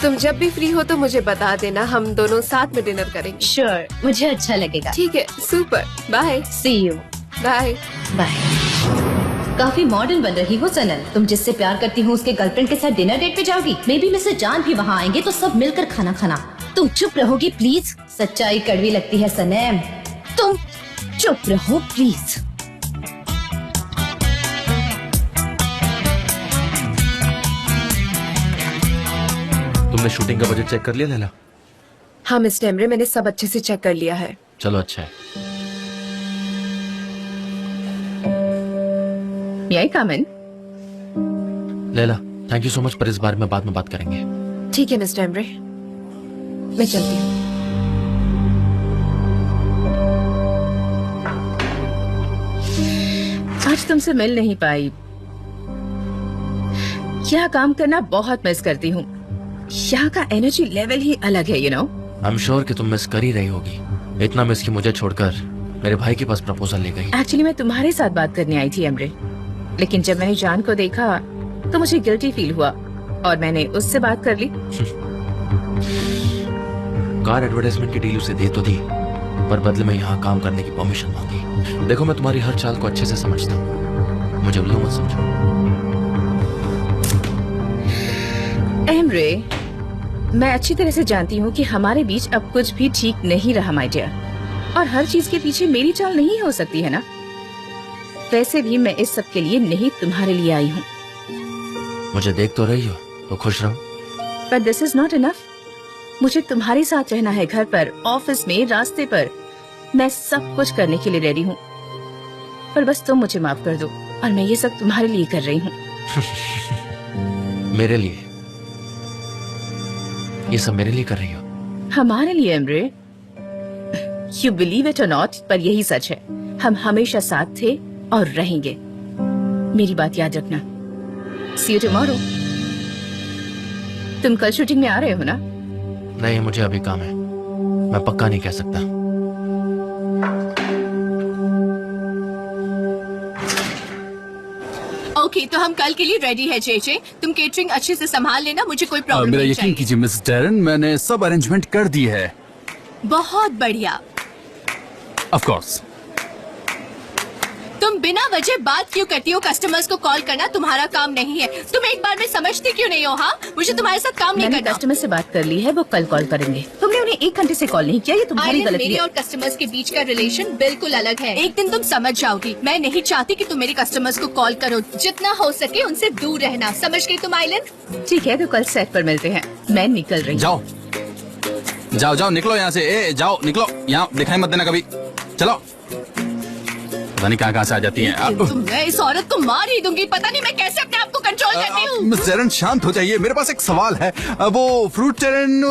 तुम जब भी फ्री हो तो मुझे बता देना, हम दोनों साथ में डिनर करेंगे। श्योर, मुझे अच्छा लगेगा। ठीक है, super, bye. See you. Bye bye. काफी मॉडर्न बन रही हो सनल। तुम जिससे प्यार करती हो उसके गर्लफ्रेंड के साथ डिनर डेट पे जाओगी। मे बी मिस्टर जान भी वहाँ आएंगे तो सब मिलकर खाना खाना। तुम चुप रहोगी प्लीज? सच्चाई कड़वी लगती है सनम। तुम चुप रहो प्लीज। तुमने शूटिंग का बजट चेक कर लिया लैला? हाँ मिस्टर एमरे, मैंने सब अच्छे से चेक कर लिया है। चलो अच्छा है। यही comment. Laila thank you so much, पर इस बारे में बाद में बात करेंगे। ठीक है मिस्टर एमरे, मैं चलती हूँ। आज तुमसे मिल नहीं पाई। यहाँ काम करना बहुत मिस करती हूँ। यहाँ का एनर्जी लेवल ही अलग है, you know. I am sure कि तुम मिस कर ही रही होगी। इतना मिस कि मुझे छोड़कर मेरे भाई के पास प्रपोजल ले गई। एक्चुअली मैं तुम्हारे साथ बात करने आई थी एमरे, लेकिन जब मैंने जान को देखा तो मुझे गिल्टी फील हुआ और मैंने उससे बात कर ली। कार एडवर्टाइजमेंट की डील उसे दे तो दी, पर बदले में यहाँ काम करने की परमिशन मांगी। देखो मैं तुम्हारी हर चाल को अच्छे से समझता हूँ, मुझे उल्लू मत समझो। एमरे, मैं अच्छी तरह से जानती हूँ कि हमारे बीच अब कुछ भी ठीक नहीं रहा माय डियर, और हर चीज के पीछे मेरी चाल नहीं हो सकती है ना। वैसे भी मैं इस सब के लिए नहीं तुम्हारे लिए आई हूँ। मुझे देख तो रही हो तो खुश रहो। But this is not enough. मुझे तुम्हारे साथ रहना है, घर पर, ऑफिस में, रास्ते पर। मैं सब कुछ करने के लिए रेडी हूँ, पर बस तुम मुझे माफ कर दो, और मैं ये सब तुम्हारे लिए कर रही हूँ। मेरे लिए? ये सब मेरे लिए कर रही हो? हमारे लिए एमरे। यू बिलीव इट और नॉट, पर यही सच है। हम हमेशा साथ थे और रहेंगे। मेरी बात याद रखना। See you tomorrow। तुम कल शूटिंग में आ रहे हो ना? नहीं, मुझे अभी काम है, मैं पक्का नहीं कह सकता। ओके, तो हम कल के लिए रेडी है जेजे। तुम केटरिंग अच्छे से संभाल लेना, मुझे कोई प्रॉब्लम मेरा नहीं यकीन चाहिए। कीजिए मिस डैरन, मैंने सब अरेंजमेंट कर दी है। बहुत बढ़िया। Of course. तुम बिना वजह बात क्यों करती हो? कस्टमर्स को कॉल करना तुम्हारा काम नहीं है। तुम एक बार में समझती क्यों नहीं हो? हाँ, मुझे तुम्हारे साथ काम नहीं मैंने करना। कस्टमर से बात कर ली है, वो कल कॉल करेंगे। तुमने उन्हें 1 घंटे से कॉल नहीं किया, ये तुम्हारी आयरन, गलती मेरे है। और कस्टमर्स के बीच का रिलेशन बिल्कुल अलग है। एक दिन तुम समझ जाओगी। मैं नहीं चाहती कि तुम मेरे कस्टमर्स को कॉल करो। जितना हो सके उनसे दूर रहना, समझ गई तुम आयरन? ठीक है, तो कल सेट पर मिलते हैं। मैं निकल रही हूँ। जाओ जाओ जाओ, निकलो यहाँ से। ए जाओ, निकलो, यहाँ दिखाई मत देना कभी। चलो, पता नहीं कहाँ से आ जाती हैं। मैं इस औरत को मार ही दूंगी। पता नहीं मैं कैसे अपने आप को कंट्रोल करती हूँ। मिस डैरन शांत हो जाइए, मेरे पास एक सवाल है। वो फ्रूट टेरियन,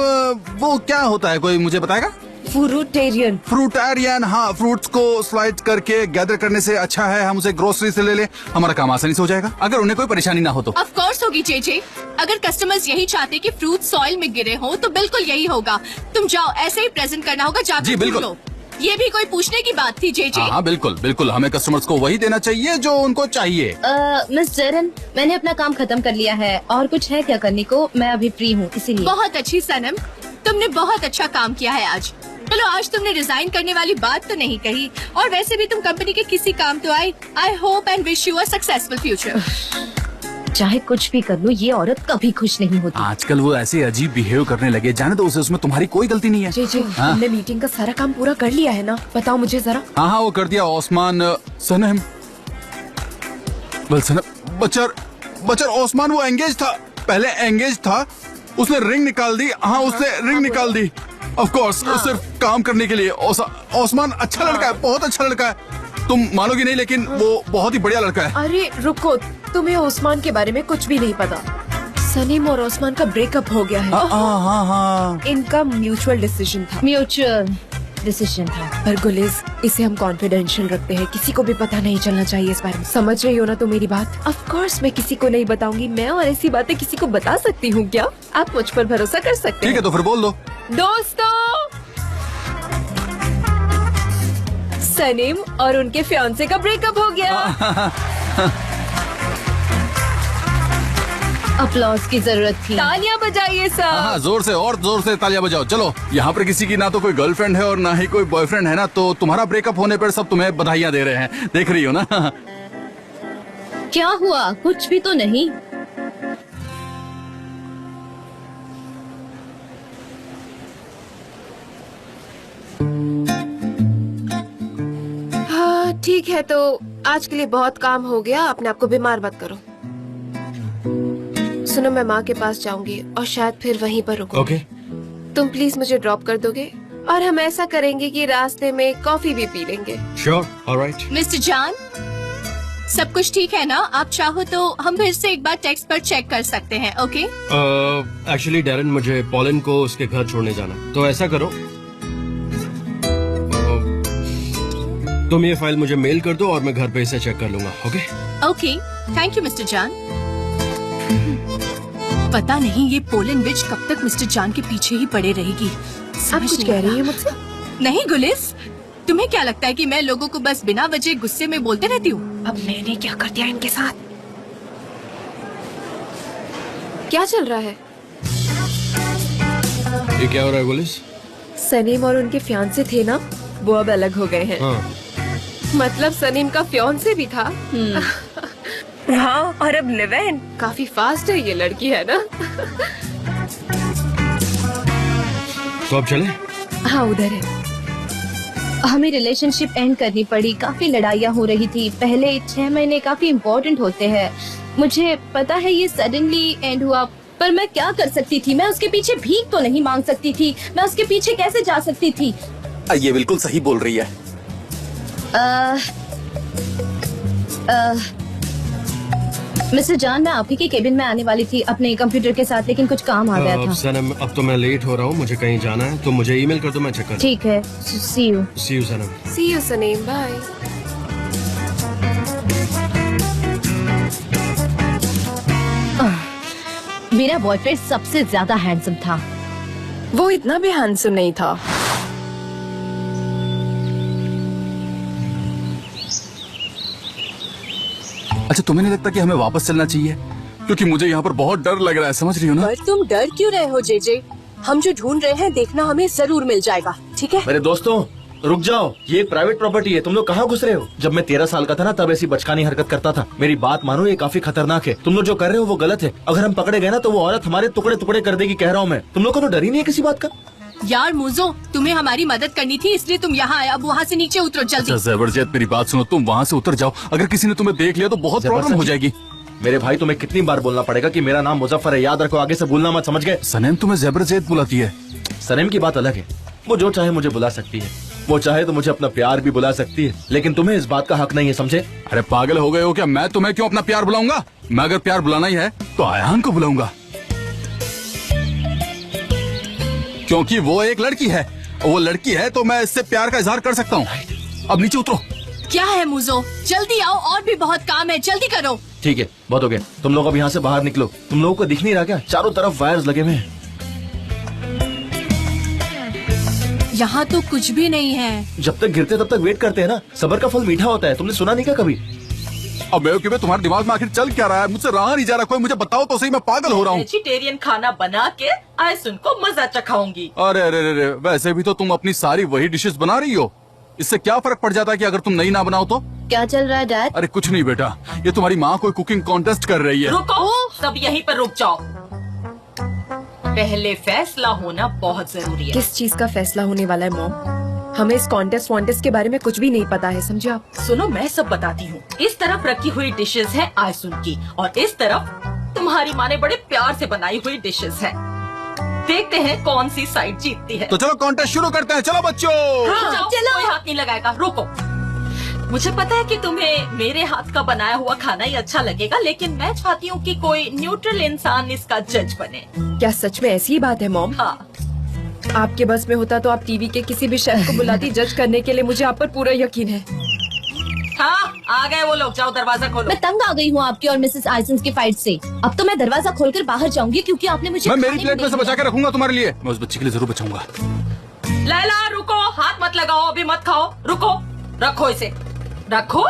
वो क्या होता है, कोई मुझे बताएगा? फ्रूटेरियन। फ्रूटेरियन, हाँ। फ्रूट्स को स्लाइड करके गैदर करने से अच्छा है हम उसे ग्रोसरी से ले लें, हमारा काम आसानी से हो जाएगा, अगर उन्हें कोई परेशानी ना हो तो। ऑफ कोर्स होगी जेजे। अगर कस्टमर्स यही चाहते कि फ्रूट सॉइल में गिरे हो तो बिल्कुल यही होगा। तुम जाओ, ऐसे ही प्रेजेंट करना होगा। जी, जाकर बिल्कुल। ढूंढो। ये भी कोई पूछने की बात थी जेजे? हाँ बिल्कुल बिल्कुल, हमें कस्टमर्स को वही देना चाहिए जो उनको चाहिए। मिस डैरन, मैंने अपना काम खत्म कर लिया है। और कुछ है क्या करने को? मैं अभी फ्री हूँ, इसीलिए। बहुत अच्छी सनम, तुमने बहुत अच्छा काम किया है आज। चलो, आज तुमने रिजाइन करने वाली बात तो नहीं कही, और वैसे भी तुम कंपनी के किसी काम तो आई। I hope and wish you a successful future. चाहे कुछ भी कर लूँ, ये औरत कभी खुश नहीं होती। आजकल वो ऐसे अजीब बिहेव करने लगे, जाने दो उसे, उसमें तुम्हारी कोई गलती नहीं है। जेजे, हाँ? हमने मीटिंग का सारा काम पूरा कर लिया है ना? बताओ मुझे जरा। हाँ हाँ, वो कर दिया। ओस्मान, सनम, सनम, बचर ओस्मान वो एंगेज था, पहले एंगेज था, उसने रिंग निकाल दी। हाँ, उसने रिंग निकाल दी। ऑफ कोर्स, सिर्फ काम करने के लिए। ओस्मान अच्छा लड़का है, बहुत अच्छा लड़का है। तुम मानोगी नहीं, लेकिन वो बहुत ही बढ़िया लड़का है। अरे रुको, तुम्हें ओस्मान के बारे में कुछ भी नहीं पता। सनीम और ओस्मान का ब्रेकअप हो गया है। हाँ हाँ हाँ, इनका म्यूचुअल डिसीजन था। म्यूचुअल डिसीजन था। पर गुलिज, इसे हम कॉन्फिडेंशियल रखते हैं, किसी को भी पता नहीं चलना चाहिए इस बारे में। समझ रही हो ना तो मेरी बात? ऑफ कोर्स मैं किसी को नहीं बताऊंगी। मैं और ऐसी बातें किसी को बता सकती हूँ क्या? आप मुझ पर भरोसा कर सकते ठीक है हैं। तो फिर बोल दो। दोस्तों, सनीम और उनके फियांसे का ब्रेकअप हो गया। अपलॉज की जरूरत थी। तालियां बजाइए सब। हाँ, जोर से और जोर से तालियां बजाओ। चलो, यहाँ पर किसी की ना तो कोई गर्लफ्रेंड है और ना ही कोई बॉयफ्रेंड है ना, तो तुम्हारा ब्रेकअप होने पर सब तुम्हें बधाइयाँ दे रहे हैं। देख रही हो ना? क्या हुआ? कुछ भी तो नहीं। हाँ ठीक है, तो आज के लिए बहुत काम हो गया। अपने आप को बीमार मत करो। सुनो, मैं माँ के पास जाऊंगी और शायद फिर वहीं पर रुकूंगी। ओके। तुम प्लीज मुझे ड्रॉप कर दोगे? और हम ऐसा करेंगे कि रास्ते में कॉफी भी पी लेंगे। Sure, alright. मिस्टर जान, सब कुछ ठीक है ना? आप चाहो तो हम फिर से एक बार टेक्स्ट पर चेक कर सकते हैं। ओके? एक्चुअली डैरन, मुझे पॉलिन को उसके घर छोड़ने जाना, तो ऐसा करो, तुम ये फाइल मुझे मेल कर दो और मैं घर पे इसे चेक कर लूंगा। Okay? Okay, thank you mister जान। पता नहीं ये पोलन बिच कब तक मिस्टर जान के पीछे ही पड़े रहेगी। आप कुछ कह रही है मुझसे? नहीं गुलिस, तुम्हें क्या लगता है कि मैं लोगों को बस बिना वजह गुस्से में बोलते रहती हूँ? अब मैंने क्या कर दिया इनके साथ? क्या चल रहा है? ये क्या हो रहा है गुलिस? सनीम और उनके फियांसे थे ना, वो अब अलग हो गए हैं। हाँ। मतलब सनीम का फियांसे भी था। हाँ, और अब लिव इन। काफी फास्ट है ये लड़की, है ना? तो अब चले? हाँ, उधर है। हमें रिलेशनशिप एंड करनी पड़ी। काफी लड़ाइयाँ हो रही थी। पहले 6 महीने काफी इम्पोर्टेंट होते हैं। मुझे पता है ये सडनली एंड हुआ, पर मैं क्या कर सकती थी? मैं उसके पीछे भीख तो नहीं मांग सकती थी। मैं उसके पीछे कैसे जा सकती थी? ये बिल्कुल सही बोल रही है। मिस्टर जान, मैं आप ही के केबिन में आने वाली थी अपने कंप्यूटर के साथ, लेकिन कुछ काम आ गया था। सनम, अब तो मैं लेट हो रहा हूँ, मुझे कहीं जाना है, तो मुझे ईमेल कर दो, मैं चेक कर। ठीक है, see you. See you Sanam. See you Saneem, bye. मेरा बॉयफ्रेंड सबसे ज्यादा हैंडसम था। वो इतना भी हैंडसम नहीं था। अच्छा, तुम्हें नहीं लगता कि हमें वापस चलना चाहिए? क्योंकि मुझे यहाँ पर बहुत डर लग रहा है, समझ रही हो ना? पर तुम डर क्यों रहे हो जेजे? हम जो ढूंढ रहे हैं देखना हमें जरूर मिल जाएगा, ठीक है? मेरे दोस्तों रुक जाओ, ये एक प्राइवेट प्रॉपर्टी है। तुम लोग कहाँ घुस रहे हो? जब मैं 13 साल का था ना, तब ऐसी बचकानी हरकत करता था। मेरी बात मानो, ये काफी खतरनाक है। तुम लोग जो कर रहे हो वो गलत है। अगर हम पकड़े गए ना तो वो औरत हमारे टुकड़े टुकड़े कर देगी, कह रहा हूँ मैं। तुम लोग को तो डर ही नहीं है किसी बात का। यार मूजो, तुम्हें हमारी मदद करनी थी इसलिए तुम यहाँ आए। अब वहाँ से नीचे उतरो जल्दी। अच्छा ज़बरदस्त, मेरी बात सुनो, तुम वहाँ से उतर जाओ। अगर किसी ने तुम्हें देख लिया तो बहुत प्रॉब्लम हो जाएगी। मेरे भाई, तुम्हें कितनी बार बोलना पड़ेगा कि मेरा नाम मुजफ्फर है, याद रखो, आगे से भूलना मत, समझ गए? सनम तुम्हें ज़बरदस्त बुलाती है। सनम की बात अलग है, वो जो चाहे मुझे बुला सकती है। वो चाहे तो मुझे अपना प्यार भी बुला सकती है, लेकिन तुम्हें इस बात का हक नहीं है, समझे? अरे पागल हो गए हो क्या? मैं तुम्हें क्यों अपना प्यार बुलाऊंगा? मैं अगर प्यार बुलाना ही है तो आयान को बुलाऊंगा, क्योंकि वो एक लड़की है। वो लड़की है तो मैं इससे प्यार का इजहार कर सकता हूँ। अब नीचे उतरो। क्या है मूजो, जल्दी आओ, और भी बहुत काम है, जल्दी करो। ठीक है, बहुत हो गया। तुम लोग अब यहाँ से बाहर निकलो। तुम लोगों को दिख नहीं रहा क्या? चारों तरफ वायर्स लगे हुए हैं। यहाँ तो कुछ भी नहीं है। जब तक गिरते तब तक वेट करते हैं ना। सबर का फल मीठा होता है, तुमने सुना नहीं क्या कभी? अब बेवकूफ, तुम्हारे दिमाग में आखिर चल क्या रहा है? मुझसे रहा नहीं जा रहा। कोई मुझे बताओ तो सही, मैं पागल हो रहा हूँ। वेजिटेरियन खाना बना के आयसुन को मजा चखाऊंगी। अरे अरे अरे, वैसे भी तो तुम अपनी सारी वही डिशेस बना रही हो। इससे क्या फर्क पड़ जाता है कि अगर तुम नहीं ना बनाओ तो? क्या चल रहा है डैड? अरे कुछ नहीं बेटा, ये तुम्हारी माँ कोई कुकिंग कॉन्टेस्ट कर रही है। रुको, सब यहीं पर रुक जाओ। पहले फैसला होना बहुत जरूरी है। किस चीज का फैसला होने वाला है मॉम? हमें इस कॉन्टेस्ट के बारे में कुछ भी नहीं पता है, समझे आप? सुनो, मैं सब बताती हूँ। इस तरफ रखी हुई डिशेस है आयसुन की, और इस तरफ तुम्हारी माँ ने बड़े प्यार से बनाई हुई डिशेस है। देखते हैं कौन सी साइड जीतती है। तो चलो कॉन्टेस्ट शुरू करते हैं। चलो बच्चों। हाँ, चलो, कोई हाथ नहीं लगाएगा। रुको, मुझे पता है कि तुम्हें मेरे हाथ का बनाया हुआ खाना ही अच्छा लगेगा, लेकिन मैं चाहती हूँ कि कोई न्यूट्रल इंसान इसका जज बने। क्या सच में ऐसी ही बात है मॉम? हाँ, आपके बस में होता तो आप टीवी के किसी भी शेफ को बुलाती जज करने के लिए। मुझे आप पर पूरा यकीन है। हाँ, आ गए वो लोग, जाओ दरवाजा खोलो। मैं तंग आ गई हूँ आपकी और मिसेस आइसन्स की फाइट से। अब तो मैं दरवाजा खोलकर बाहर जाऊंगी क्योंकि आपने मुझे मैं मेरी खाने प्लेट भी में से नहीं बचा के रखूंगा तुम्हारे लिए। मैं उस बच्चे के लिए जरूर बचाऊंगा। लैला रुको, हाथ मत लगाओ, अभी मत खाओ, रुको, रखो इसे, रखो।